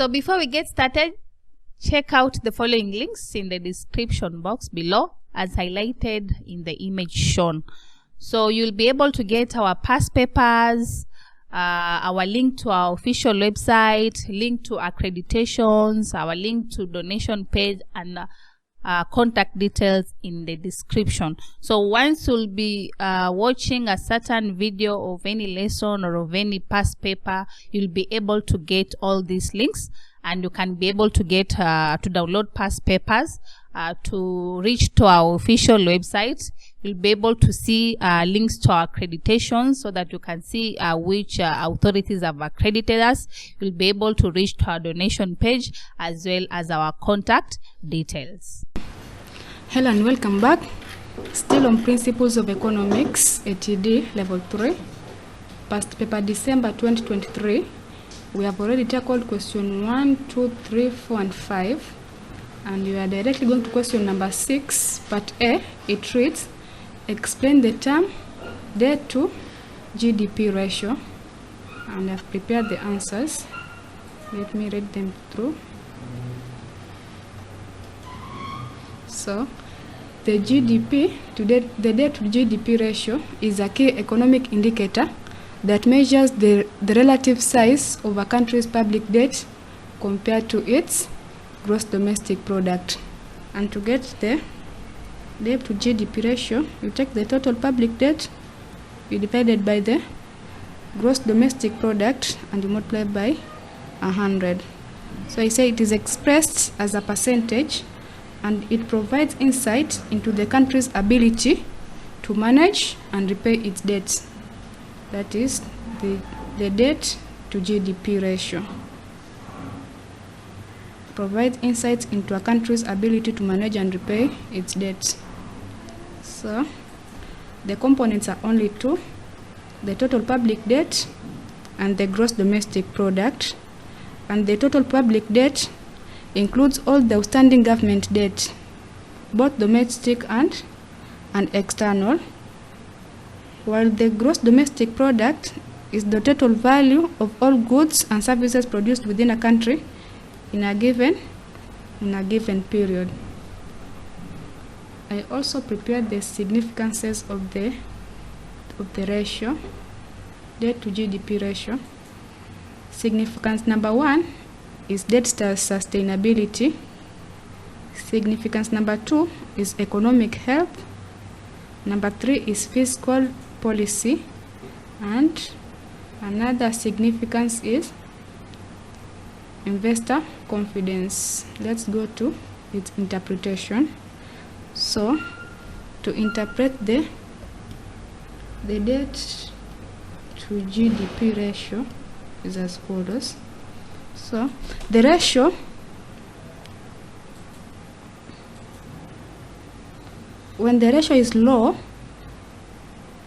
So before we get started, check out the following links in the description box below as highlighted in the image shown. So you'll be able to get our past papers, our link to our official website, link to accreditations, our link to donation page, and contact details in the description. So once you'll be watching a certain video of any lesson or of any past paper, you'll be able to get all these links, and you can be able to get to download past papers, to reach to our official website. You'll be able to see links to our accreditations so that you can see which authorities have accredited us. You'll be able to reach to our donation page as well as our contact details. Hello and welcome back. Still on Principles of Economics, ATD Level 3, past paper December 2023. We have already tackled question 1, 2, 3, 4, and 5. And we are directly going to question number 6, part A. It reads, explain the term debt to GDP ratio. And I've prepared the answers. Let me read them through. So, the debt to GDP ratio is a key economic indicator that measures the relative size of a country's public debt compared to its gross domestic product. And to get the debt to GDP ratio, you take the total public debt, you divide it by the gross domestic product, and you multiply by 100. So I say it is expressed as a percentage, and it provides insight into the country's ability to manage and repay its debts. That is the debt to GDP ratio. Provides insights into a country's ability to manage and repay its debts. So the components are only two: the total public debt and the gross domestic product. And the total public debt includes all the outstanding government debt, both domestic and external, while the gross domestic product is the total value of all goods and services produced within a country in a given period. I also prepared the significances of the ratio, debt to GDP ratio. Significance number 1 is debt sustainability. Significance number 2 is economic health. Number 3 is fiscal policy, and another significance is investor confidence. Let's go to its interpretation. So to interpret the debt to GDP ratio is as follows. So the ratio when the ratio is low,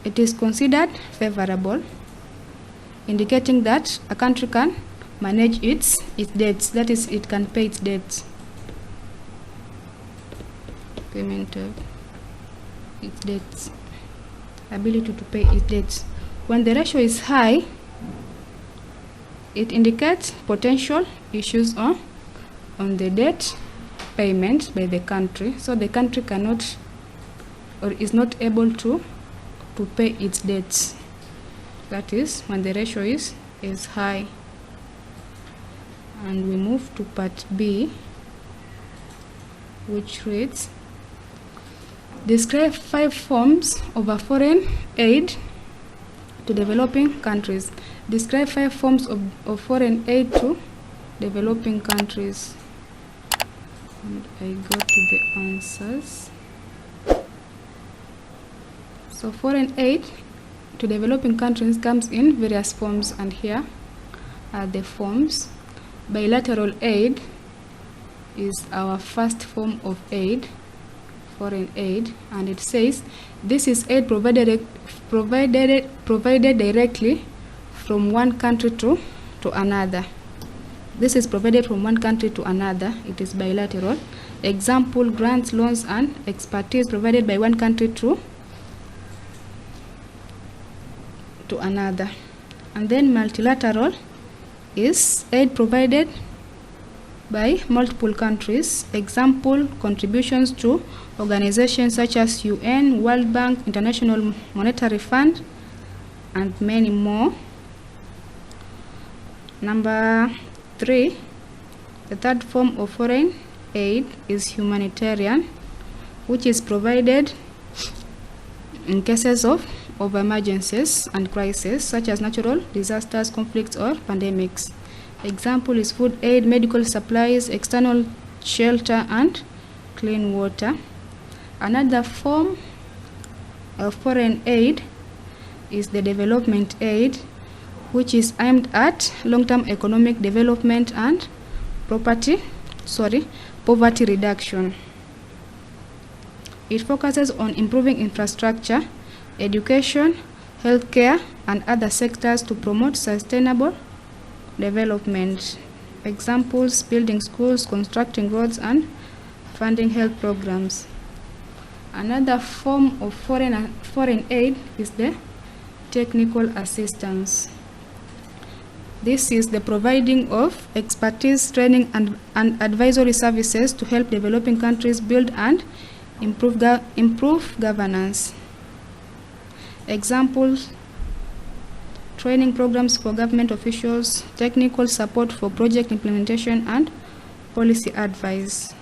it is considered favorable, indicating that a country can manage its debts, that is, it can pay its debts. Payment of its debts, ability to pay its debts. When the ratio is high, it indicates potential issues on the debt payment by the country. So the country cannot or is not able to pay its debts. That is when the ratio is high. And we move to part B, which reads, describe 5 forms of a foreign aid to developing countries. Describe 5 forms of foreign aid to developing countries. And I go to the answers. So foreign aid to developing countries comes in various forms, and here are the forms. Bilateral aid is our first form of aid, foreign aid, and it says this is aid provided directly from one country to another. This is provided from one country to another. It is bilateral. Example: grants, loans, and expertise provided by one country to another. And then multilateral is aid provided by multiple countries. Example, contributions to organizations such as UN, World Bank, International Monetary Fund, and many more. Number 3, the third form of foreign aid is humanitarian, which is provided in cases of emergencies and crises such as natural disasters, conflicts, or pandemics. Example is food aid, medical supplies, external shelter, and clean water. Another form of foreign aid is the development aid, which is aimed at long-term economic development and poverty reduction. It focuses on improving infrastructure, education, healthcare, and other sectors to promote sustainable development. Examples, building schools, constructing roads, and funding health programs. Another form of foreign aid is the technical assistance. This is the providing of expertise, training, and advisory services to help developing countries build and improve governance. Examples, training programs for government officials, technical support for project implementation, and policy advice.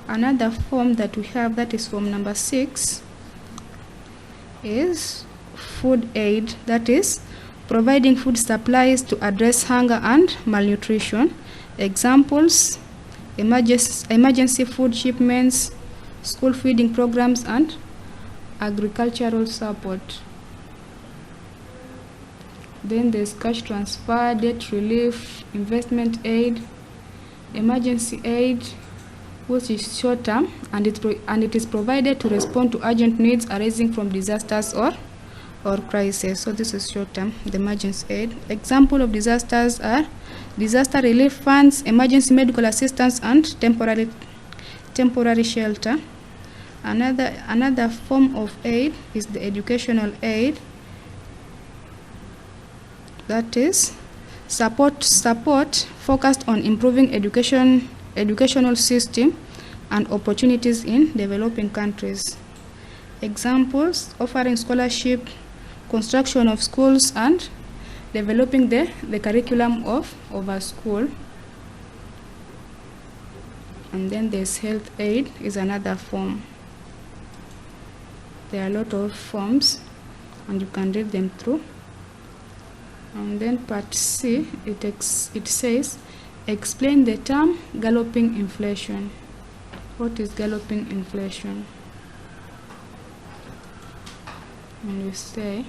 Another form that we have, that is form number 6, is food aid, that is providing food supplies to address hunger and malnutrition. Examples, emergency food shipments, school feeding programs, and agricultural support. Then there's cash transfer, debt relief, investment aid, emergency aid, which is short term, and it is provided to respond to urgent needs arising from disasters or crisis. So this is short term, the emergency aid. Example of disasters are disaster relief funds, emergency medical assistance, and temporary shelter. Another form of aid is the educational aid, that is support focused on improving educational system and opportunities in developing countries. Examples, offering scholarship, construction of schools, and developing the curriculum of a school. And then there's health aid is another form. There are a lot of forms and you can read them through. And then part C, it says, explain the term galloping inflation. What is galloping inflation? And we say,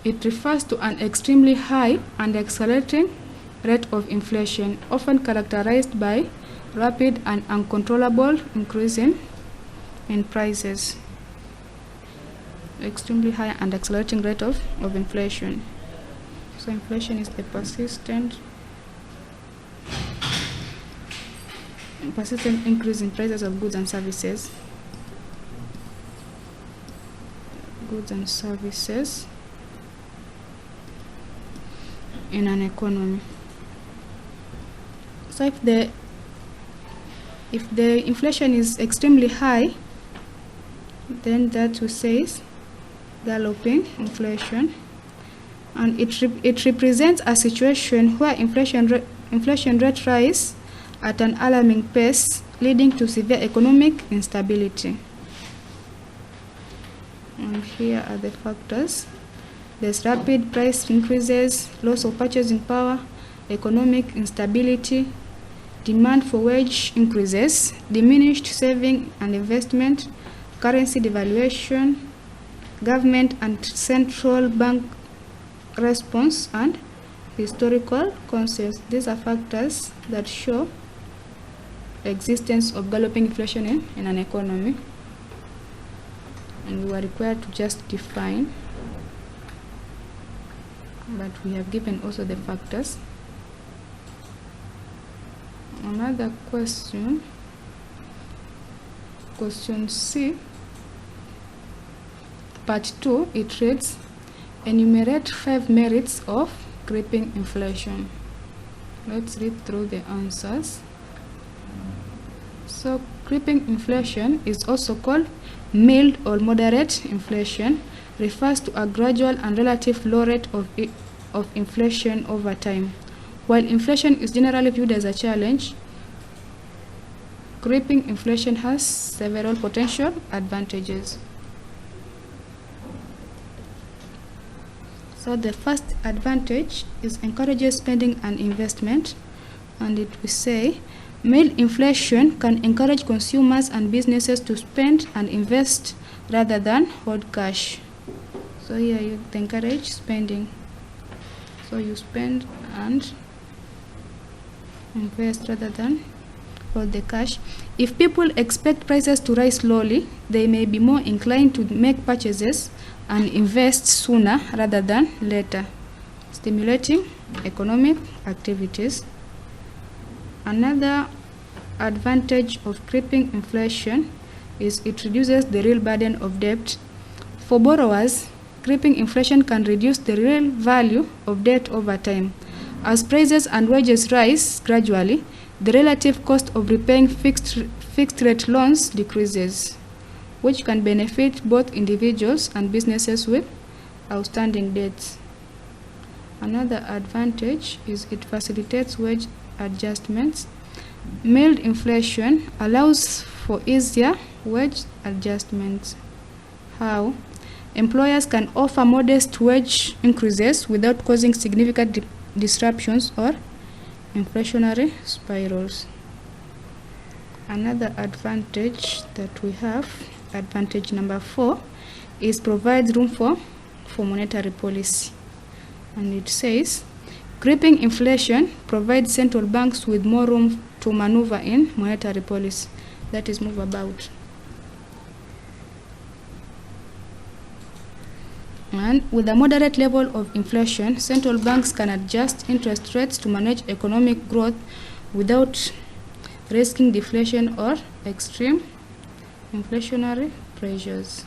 it refers to an extremely high and accelerating rate of inflation, often characterized by rapid and uncontrollable increase in prices. Extremely high and accelerating rate of inflation. So inflation is the persistent increase in prices of goods and services. In an economy. So if the inflation is extremely high, then that we say is galloping inflation, and it represents a situation where inflation rate rise at an alarming pace, leading to severe economic instability. And here are the factors. There's rapid price increases, loss of purchasing power, economic instability, demand for wage increases, diminished saving and investment, currency devaluation, government and central bank response, and historical causes. These are factors that show the existence of galloping inflation in an economy, and we are required to just define, but we have given also the factors. Another question, question C, part 2, it reads, enumerate 5 merits of creeping inflation. Let's read through the answers. So creeping inflation is also called mild or moderate inflation, refers to a gradual and relative low rate of inflation over time. While inflation is generally viewed as a challenge, creeping inflation has several potential advantages. So the first advantage is encourages spending and investment, and it will say mild inflation can encourage consumers and businesses to spend and invest rather than hold cash. So here you encourage spending. So you spend and invest rather than hold the cash. If people expect prices to rise slowly, they may be more inclined to make purchases and invest sooner rather than later, stimulating economic activities. Another advantage of creeping inflation is it reduces the real burden of debt. For borrowers, creeping inflation can reduce the real value of debt over time. As prices and wages rise gradually, the relative cost of repaying fixed rate loans decreases, which can benefit both individuals and businesses with outstanding debts. Another advantage is it facilitates wage adjustments. Mild inflation allows for easier wage adjustments. How? Employers can offer modest wage increases without causing significant disruptions or inflationary spirals. Another advantage that we have, advantage number 4, is provides room for monetary policy. And it says, creeping inflation provides central banks with more room to maneuver in monetary policy, that is move about. And with a moderate level of inflation, central banks can adjust interest rates to manage economic growth without risking deflation or extreme inflationary pressures.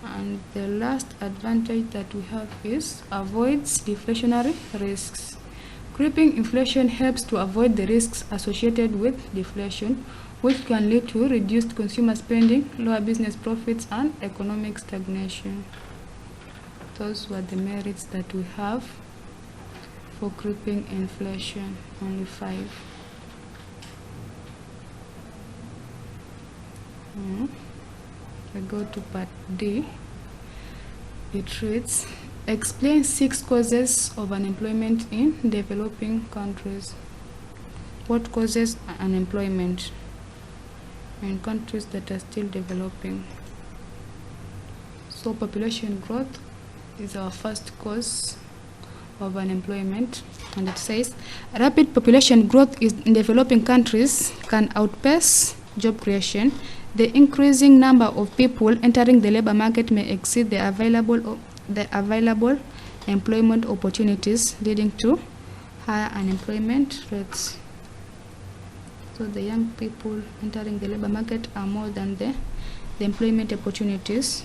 And the last advantage that we have is avoids deflationary risks. Creeping inflation helps to avoid the risks associated with deflation, which can lead to reduced consumer spending, lower business profits, and economic stagnation. Those were the merits that we have for creeping inflation, only 5. We go to part D. It reads, explain 6 causes of unemployment in developing countries. What causes unemployment in countries that are still developing? So population growth is our first cause of unemployment, and it says rapid population growth in developing countries can outpace job creation. The increasing number of people entering the labor market may exceed the available employment opportunities, leading to higher unemployment rates. So the young people entering the labor market are more than the employment opportunities.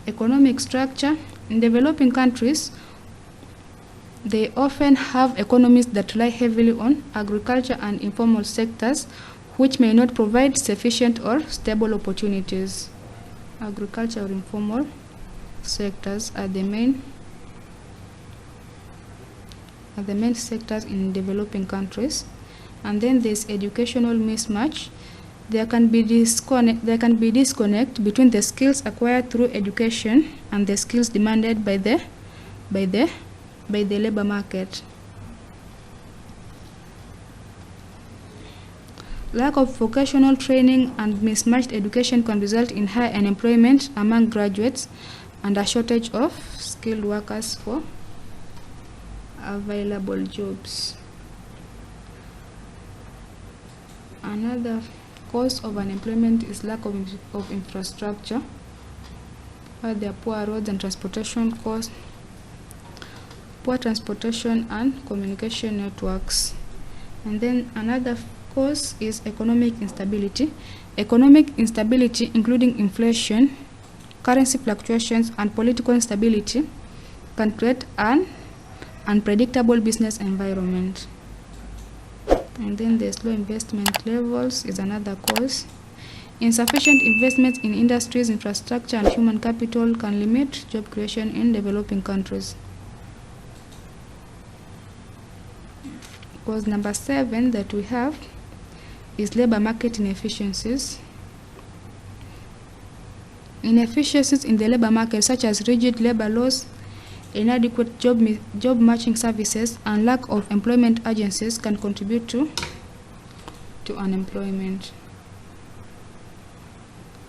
Economic structure in developing countries, they often have economies that rely heavily on agriculture and informal sectors, which may not provide sufficient or stable opportunities. Agriculture or informal sectors are the main sectors in developing countries. And then there's educational mismatch. There can be disconnect between the skills acquired through education and the skills demanded by the labor market. Lack of vocational training and mismatched education can result in high unemployment among graduates and a shortage of skilled workers for available jobs. Another cause of unemployment is lack of infrastructure, where there are poor roads and transportation costs, poor transportation and communication networks. And then another cause is economic instability. Economic instability, including inflation, currency fluctuations, and political instability, can create an unpredictable business environment. And then there's low investment levels is another cause. Insufficient investment in industries, infrastructure, and human capital can limit job creation in developing countries. Cause number 7 that we have is labor market inefficiencies. Inefficiencies in the labor market, such as rigid labor laws, inadequate job matching services, and lack of employment agencies, can contribute to unemployment.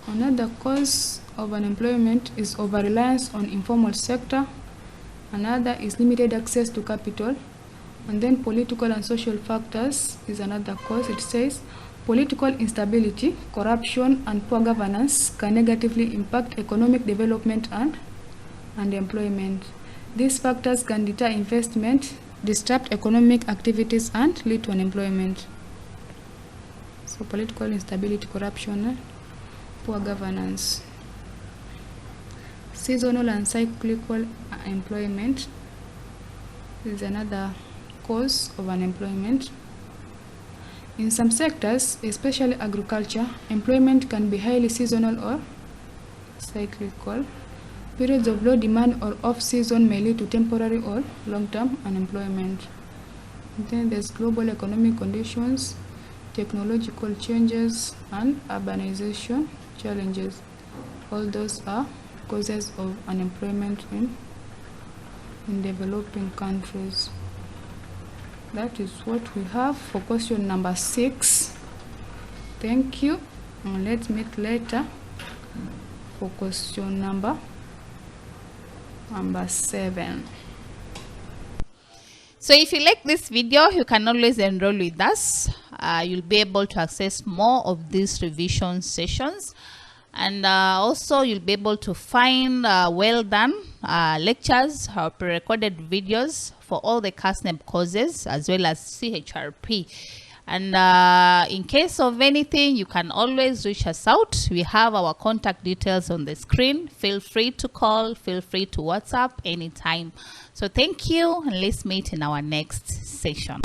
Another cause of unemployment is over-reliance on informal sector. Another is limited access to capital. And then political and social factors is another cause. It says political instability, corruption, and poor governance can negatively impact economic development and employment. These factors can deter investment, disrupt economic activities, and lead to unemployment. So political instability, corruption, poor governance. Seasonal and cyclical employment is another cause of unemployment. In some sectors, especially agriculture, employment can be highly seasonal or cyclical. Periods of low demand or off-season may lead to temporary or long-term unemployment. Then there's global economic conditions, technological changes, and urbanization challenges. All those are causes of unemployment in developing countries. That is what we have for question number 6. Thank you, and let's meet later for question number 7. So if you like this video, you can always enroll with us. You'll be able to access more of these revision sessions, and also you'll be able to find well done lectures or pre-recorded videos for all the KASNEB courses as well as CHRP. And in case of anything, you can always reach us out. We have our contact details on the screen. Feel free to call, feel free to WhatsApp anytime. So thank you, and let's meet in our next session.